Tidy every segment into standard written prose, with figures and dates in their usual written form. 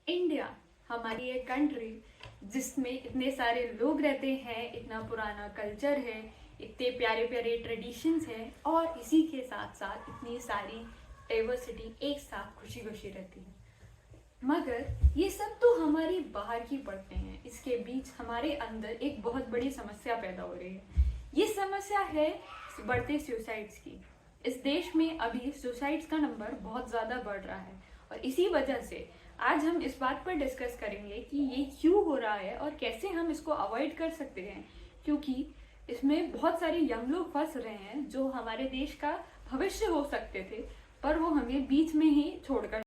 India हमारी एक country जिसमें इतने सारे लोग रहते हैं, इतना पुराना कल्चर है, इतने प्यारे प्यारे ट्रेडिशंस हैं और इसी के साथ साथ इतनी सारी डाइवर्सिटी एक साथ खुशी खुशी रहती है। मगर ये सब तो हमारी बाहर की पड़ते हैं, इसके बीच हमारे अंदर एक बहुत बड़ी समस्या पैदा हो रही है। ये समस्या है बढ़ते सुसाइड्स की। इस देश में अभी सुसाइड्स का नंबर बहुत ज़्यादा बढ़ रहा है और इसी वजह से आज हम इस बात पर डिस्कस करेंगे कि ये क्यों हो रहा है और कैसे हम इसको अवॉइड कर सकते हैं, क्योंकि इसमें बहुत सारे यंग लोग फंस रहे हैं जो हमारे देश का भविष्य हो सकते थे, पर वो हमें बीच में ही छोड़कर।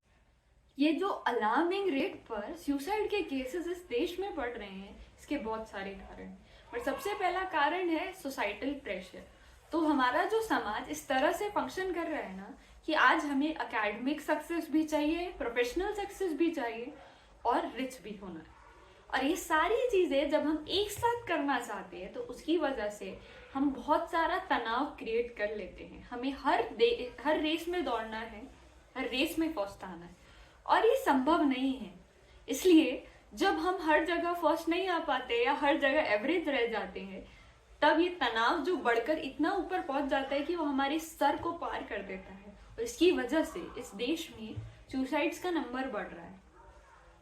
ये जो अलार्मिंग रेट पर सुसाइड के केसेस इस देश में बढ़ रहे हैं, इसके बहुत सारे कारण हैं। पर सबसे पहला कारण है सोसाइटल प्रेशर। तो हमारा जो समाज इस तरह से फंक्शन कर रहा है ना कि आज हमें एकेडमिक सक्सेस भी चाहिए, प्रोफेशनल सक्सेस भी चाहिए और रिच भी होना है। और ये सारी चीज़ें जब हम एक साथ करना चाहते हैं तो उसकी वजह से हम बहुत सारा तनाव क्रिएट कर लेते हैं। हमें हर रेस में दौड़ना है, हर रेस में फर्स्ट आना है और ये संभव नहीं है। इसलिए जब हम हर जगह फर्स्ट नहीं आ पाते या हर जगह एवरेज रह जाते हैं, तब ये तनाव जो बढ़कर इतना ऊपर पहुंच जाता है कि वो हमारे सर को पार कर देता है और इसकी वजह से इस देश में सुसाइड्स का नंबर बढ़ रहा है।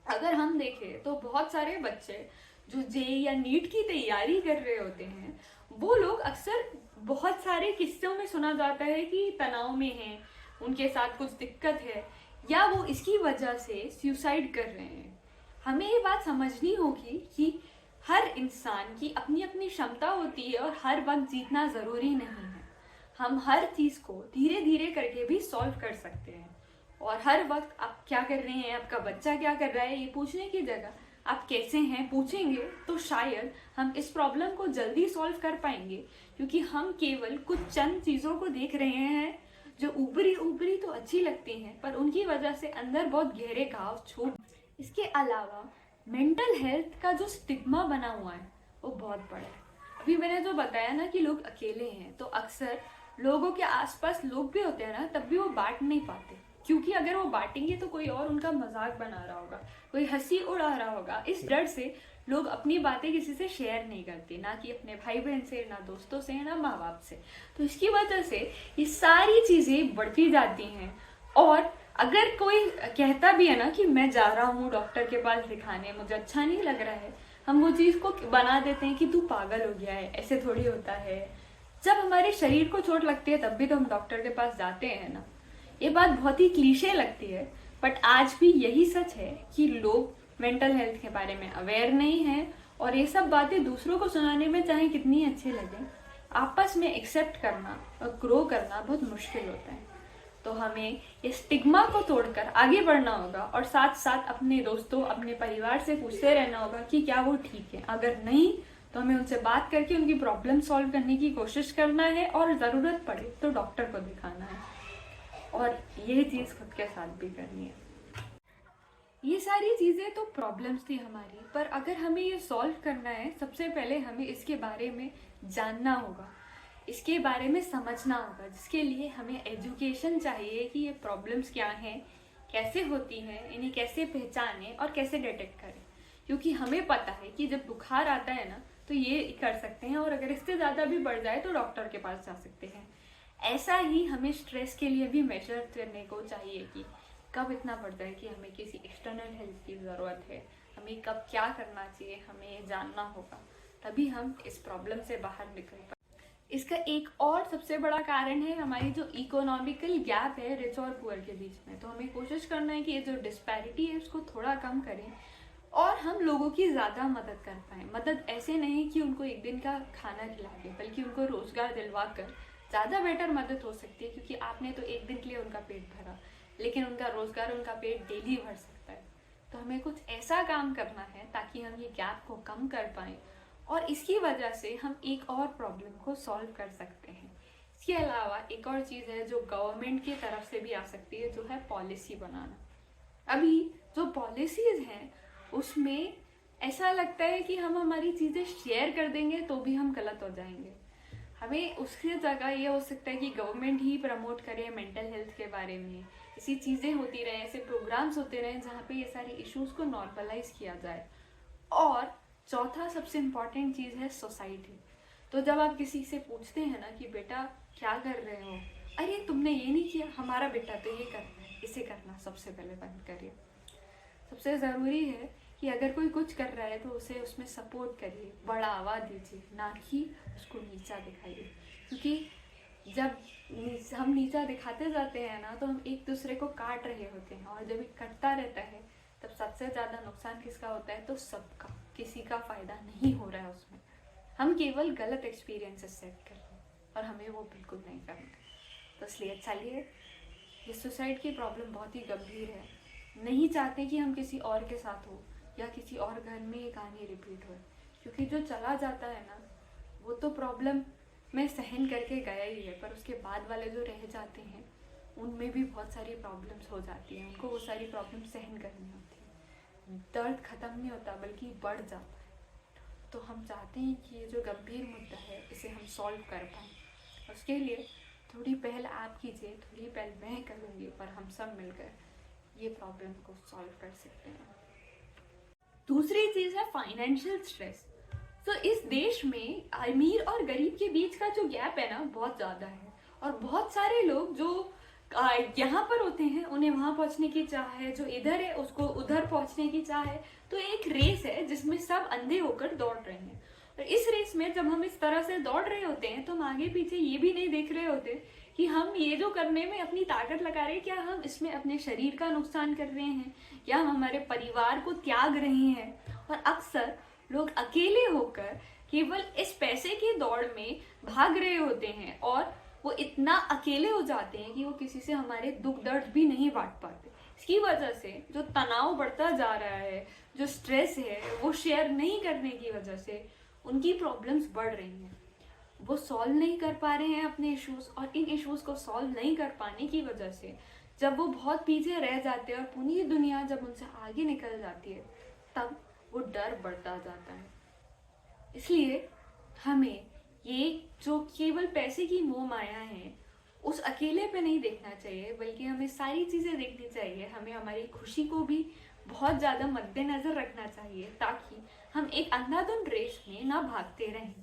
अगर हम देखें तो बहुत सारे बच्चे जो जे या नीट की तैयारी कर रहे होते हैं, वो लोग अक्सर बहुत सारे किस्सों में सुना जाता है कि तनाव में हैं, उनके साथ कुछ दिक्कत है या वो इसकी वजह से सुसाइड कर रहे हैं। हमें ये बात समझनी होगी कि हर इंसान की अपनी अपनी क्षमता होती है और हर वक्त जीतना ज़रूरी नहीं है। हम हर चीज़ को धीरे धीरे करके भी सॉल्व कर सकते हैं और हर वक्त आप क्या कर रहे हैं, आपका बच्चा क्या कर रहा है, ये पूछने की जगह आप कैसे हैं पूछेंगे तो शायद हम इस प्रॉब्लम को जल्दी सॉल्व कर पाएंगे, क्योंकि हम केवल कुछ चंद चीज़ों को देख रहे हैं जो ऊपरी ऊपरी तो अच्छी लगती हैं पर उनकी वजह से अंदर बहुत गहरे घाव छोड़। इसके अलावा मेंटल हेल्थ का जो स्टिग्मा बना हुआ है वो बहुत बड़ा है। अभी मैंने जो बताया ना कि लोग अकेले हैं, तो अक्सर लोगों के आसपास लोग भी होते हैं ना, तब भी वो बांट नहीं पाते, क्योंकि अगर वो बांटेंगे तो कोई और उनका मजाक बना रहा होगा, कोई हंसी उड़ा रहा होगा। इस डर से लोग अपनी बातें किसी से शेयर नहीं करते, ना कि अपने भाई बहन से, ना दोस्तों से, ना माँ बाप से। तो इसकी वजह से ये सारी चीज़ें बढ़ती जाती हैं। और अगर कोई कहता भी है ना कि मैं जा रहा हूँ डॉक्टर के पास दिखाने, मुझे अच्छा नहीं लग रहा है, हम वो चीज़ को बना देते हैं कि तू पागल हो गया है, ऐसे थोड़ी होता है। जब हमारे शरीर को चोट लगती है तब भी तो हम डॉक्टर के पास जाते हैं ना। ये बात बहुत ही क्लीशे लगती है, बट आज भी यही सच है कि लोग मेंटल हेल्थ के बारे में अवेयर नहीं है और ये सब बातें दूसरों को सुनाने में चाहे कितनी अच्छी लगे, आपस में एक्सेप्ट करना और ग्रो करना बहुत मुश्किल होता है। तो हमें ये स्टिग्मा को तोड़कर आगे बढ़ना होगा और साथ साथ अपने दोस्तों, अपने परिवार से पूछते रहना होगा कि क्या वो ठीक है। अगर नहीं तो हमें उनसे बात करके उनकी प्रॉब्लम सॉल्व करने की कोशिश करना है और ज़रूरत पड़े तो डॉक्टर को दिखाना है और ये चीज़ खुद के साथ भी करनी है। ये सारी चीज़ें तो प्रॉब्लम्स थी हमारी, पर अगर हमें ये सॉल्व करना है, सबसे पहले हमें इसके बारे में जानना होगा, इसके बारे में समझना होगा, जिसके लिए हमें एजुकेशन चाहिए कि ये प्रॉब्लम्स क्या हैं, कैसे होती हैं, इन्हें कैसे पहचानें और कैसे डिटेक्ट करें। क्योंकि हमें पता है कि जब बुखार आता है ना तो ये कर सकते हैं और अगर इससे ज़्यादा भी बढ़ जाए तो डॉक्टर के पास जा सकते हैं। ऐसा ही हमें स्ट्रेस के लिए भी मेजर करने को चाहिए कि कब इतना बढ़ जाए कि हमें किसी एक्सटर्नल हेल्प की ज़रूरत है, हमें कब क्या करना चाहिए, हमें ये जानना होगा, तभी हम इस प्रॉब्लम से बाहर निकल पाए। इसका एक और सबसे बड़ा कारण है हमारी जो इकोनॉमिकल गैप है रिच और पुअर के बीच में। तो हमें कोशिश करना है कि ये जो डिस्पैरिटी है उसको थोड़ा कम करें और हम लोगों की ज़्यादा मदद कर पाएँ। मदद ऐसे नहीं कि उनको एक दिन का खाना खिला के, बल्कि उनको रोज़गार दिलवा कर ज़्यादा बेटर मदद हो सकती है, क्योंकि आपने तो एक दिन के लिए उनका पेट भरा, लेकिन उनका रोज़गार, उनका पेट डेली भर सकता है। तो हमें कुछ ऐसा काम करना है ताकि हम ये गैप को कम कर पाएँ और इसकी वजह से हम एक और प्रॉब्लम को सॉल्व कर सकते हैं। इसके अलावा एक और चीज़ है जो गवर्नमेंट की तरफ से भी आ सकती है, जो है पॉलिसी बनाना। अभी जो पॉलिसीज़ हैं उसमें ऐसा लगता है कि हम हमारी चीज़ें शेयर कर देंगे तो भी हम गलत हो जाएंगे। हमें उसकी जगह ये हो सकता है कि गवर्नमेंट ही प्रमोट करे मेंटल हेल्थ के बारे में, ऐसी चीज़ें होती रहे, ऐसे प्रोग्राम्स होते रहे जहाँ पे ये सारे इश्यूज को नॉर्मलाइज किया जाए। और चौथा सबसे इम्पॉर्टेंट चीज़ है सोसाइटी। तो जब आप किसी से पूछते हैं ना कि बेटा क्या कर रहे हो, अरे तुमने ये नहीं किया, हमारा बेटा तो ये करना है, इसे करना सबसे पहले बंद करिए। सबसे ज़रूरी है कि अगर कोई कुछ कर रहा है तो उसे उसमें सपोर्ट करिए, बढ़ावा दीजिए, ना कि उसको नीचा दिखाइए। क्योंकि जब हम नीचा दिखाते जाते हैं ना तो हम एक दूसरे को काट रहे होते हैं, और जब ये कटता रहता है तब सबसे ज़्यादा नुकसान किसका होता है? तो सबका, किसी का फ़ायदा नहीं हो रहा है उसमें। हम केवल गलत एक्सपीरियंसेस सेट कर रहे हैं और हमें वो बिल्कुल नहीं करना। तो इसलिए चलिए, ये सुसाइड की प्रॉब्लम बहुत ही गंभीर है। नहीं चाहते कि हम किसी और के साथ हो या किसी और घर में ये कहानी रिपीट हो, क्योंकि जो चला जाता है ना वो तो प्रॉब्लम में सहन करके गया ही है, पर उसके बाद वाले जो रह जाते हैं उनमें भी बहुत सारी प्रॉब्लम्स हो जाती हैं, उनको वो सारी प्रॉब्लम सहन करनी होती है। दर्द ख़त्म नहीं होता बल्कि बढ़ जाता है। तो हम चाहते हैं कि ये जो गंभीर मुद्दा है इसे हम सॉल्व कर पाएँ। उसके लिए थोड़ी पहल आप कीजिए, थोड़ी पहल मैं करूँगी, पर हम सब मिलकर ये प्रॉब्लम को सॉल्व कर सकते हैं। दूसरी चीज़ है फाइनेंशियल स्ट्रेस। तो इस देश में अमीर और गरीब के बीच का जो गैप है ना बहुत ज़्यादा है, और बहुत सारे लोग जो यहाँ पर होते हैं उन्हें वहाँ पहुँचने की चाह है, जो इधर है उसको उधर पहुँचने की चाह है। तो एक रेस है जिसमें सब अंधे होकर दौड़ रहे हैं। और इस रेस में जब हम इस तरह से दौड़ रहे होते हैं तो हम आगे पीछे ये भी नहीं देख रहे होते कि हम ये जो करने में अपनी ताकत लगा रहे हैं, क्या हम इसमें अपने शरीर का नुकसान कर रहे हैं, या हम हमारे परिवार को त्याग रहे हैं। और अक्सर लोग अकेले होकर केवल इस पैसे की दौड़ में भाग रहे होते हैं, और वो इतना अकेले हो जाते हैं कि वो किसी से हमारे दुख दर्द भी नहीं बांट पाते। इसकी वजह से जो तनाव बढ़ता जा रहा है, जो स्ट्रेस है, वो शेयर नहीं करने की वजह से उनकी प्रॉब्लम्स बढ़ रही हैं। वो सॉल्व नहीं कर पा रहे हैं अपने इश्यूज, और इन इश्यूज को सॉल्व नहीं कर पाने की वजह से जब वो बहुत पीछे रह जाते हैं और पूरी दुनिया जब उनसे आगे निकल जाती है तब वो डर बढ़ता जाता है। इसलिए हमें ये जो केवल पैसे की मोह माया है उस अकेले पे नहीं देखना चाहिए, बल्कि हमें सारी चीज़ें देखनी चाहिए। हमें हमारी खुशी को भी बहुत ज़्यादा मद्देनज़र रखना चाहिए ताकि हम एक अंधाधुंध रेस में ना भागते रहें।